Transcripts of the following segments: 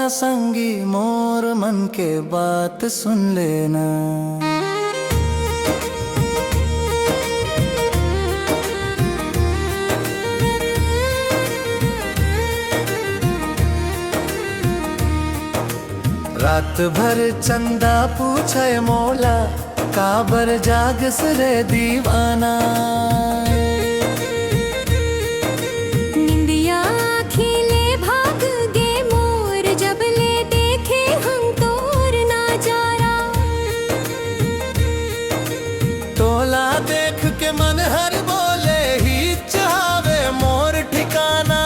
संगी मोर मन के बात सुन लेना। रात भर चंदा पूछे मोला, काबर जागस रे दीवाना। निंदिया खिले भाग गे मोर, जब ले देखे हम तोर नजारा। तोला देख के मन हर बोले ही चाहे मोर ठिकाना।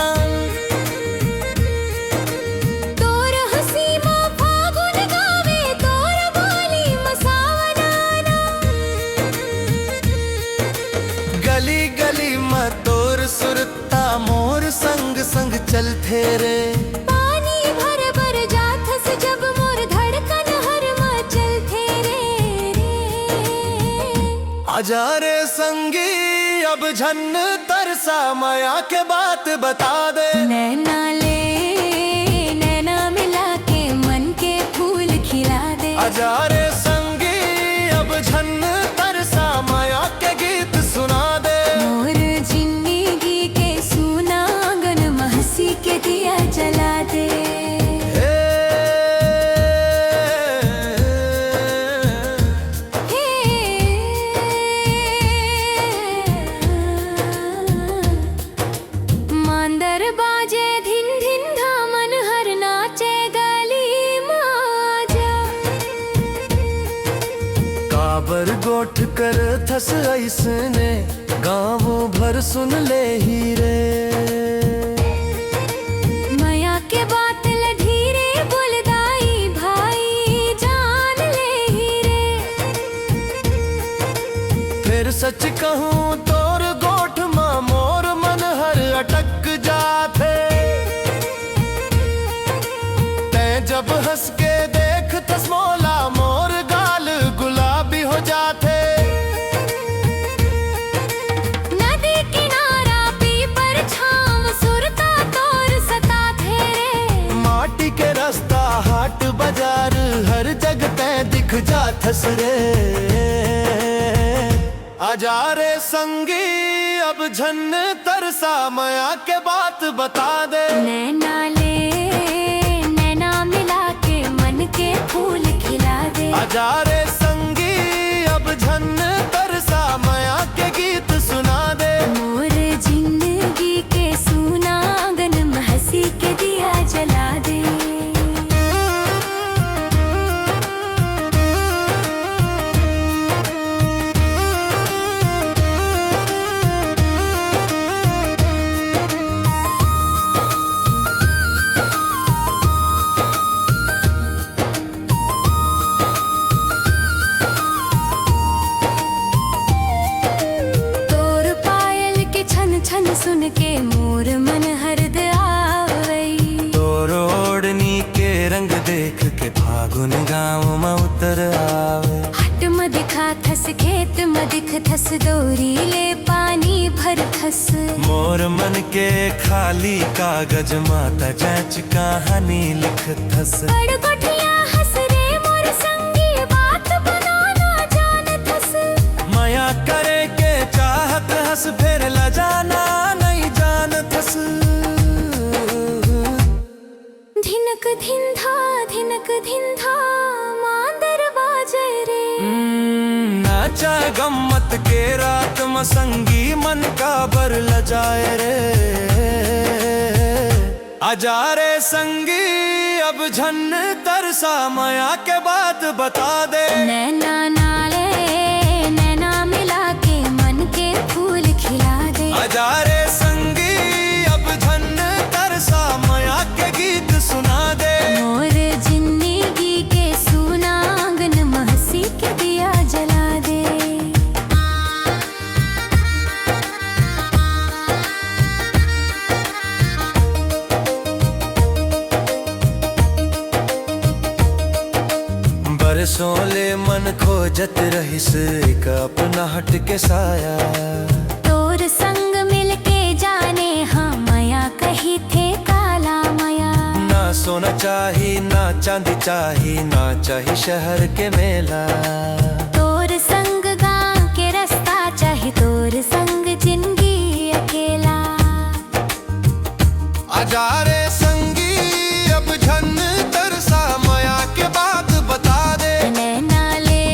गली गली में तोर सुरता मोर संग संग चलते रे। पानी भर भर जाथस जब मोर धड़कन हर मचलते रे। आजा रे संगी अब झन तरसा माया के बात बता दे। नैना ले नैना मिला के मन के फूल खिला दे। आजा रे संगी अब झन तरसा माया के गीत सुना दे। मोर जिंदगी के सुना आंगन महसी के दिया जला दे। मांदर बाजे धिन धिन धामन हर नाचे गली माजा। काबर गोठ कर थस ऐसने गाँव भर सुन ले ही रे। माया के बात लधीरे बोलदाई भाई जान ले ही रे। फिर सच कहूँ तोर गोठ माँ मोर मन हर अटक जाते। तैं जब हंस के देख तस मोला मोर गाल गुलाबी हो जाते। नदी किनारा पीपर छाम सुरता तोर सता थे रे। माटी के रास्ता हाट बाजार हर जगह तैं दिख जाथस रे। आजा रे संगी अब झन तरसा माया के बात बता दे। नैना ले नैना मिला के मन के फूल खिला दे। आजा रे संगी अब झन तरसा माया के गीत सुना दे। मोर जिंदगी के सुना आंगन महसी के दिया जला दे। छन सुन के मोर मन हरद आवई। तोर ओढ़नी के रंग देख के फागुन गाँव में उतर आवे। हट म दिखा थस खेत म दिख थस डोरी ले पानी भर थस। मोर मन के खाली कागज माता चैच कहानी लिख थस। बड़ गोठिया हंस रे मोर संगी बात बनाना जान थस। माया करे के चाहत हंस फिर ल जाना नहीं जान थस। धिनक धिंधा मांदर बाजे रे। नाचा गम्मत के रात में संगी मन का बर ल जाए रे। आजा रे संगी अब झन तरसा माया के बात बता दे। नैना नाले नैना मिला के मन के फूल खिला दे। आजा रे संगी अब झन तरसा माया के गीत सुना दे। मोर जिंदगी के सुना आंगन महसी के दिया जला दे। बरसों ले मन खोजत रहिस एक अपना हट के साया। तोर संग मिल के जाने हाँ माया कही थे काला माया। ना सोना चाही ना चांदी चाही ना चाही शहर के मेला। तोर संग गाँव के रास्ता चाहे तोर संग जिंदगी अकेला। आजा रे संगी अब झन तरसा माया के बात बता दे। नैना ले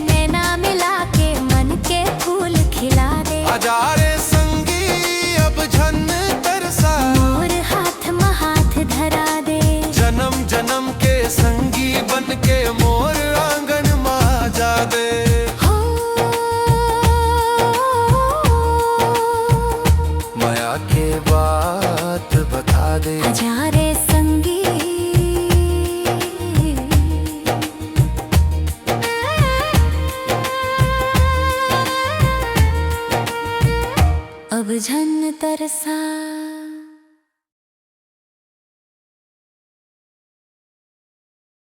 नैना मिला के मन के फूल खिला दे। आजा रे संगी अब झन तरसा मोर हाथ में हाथ धरा दे। जन्म जन्म के संगी बन के मोर आंगन में जा दे। हो माया के बात बता दे। आजा रे संगी अब झन तरसा।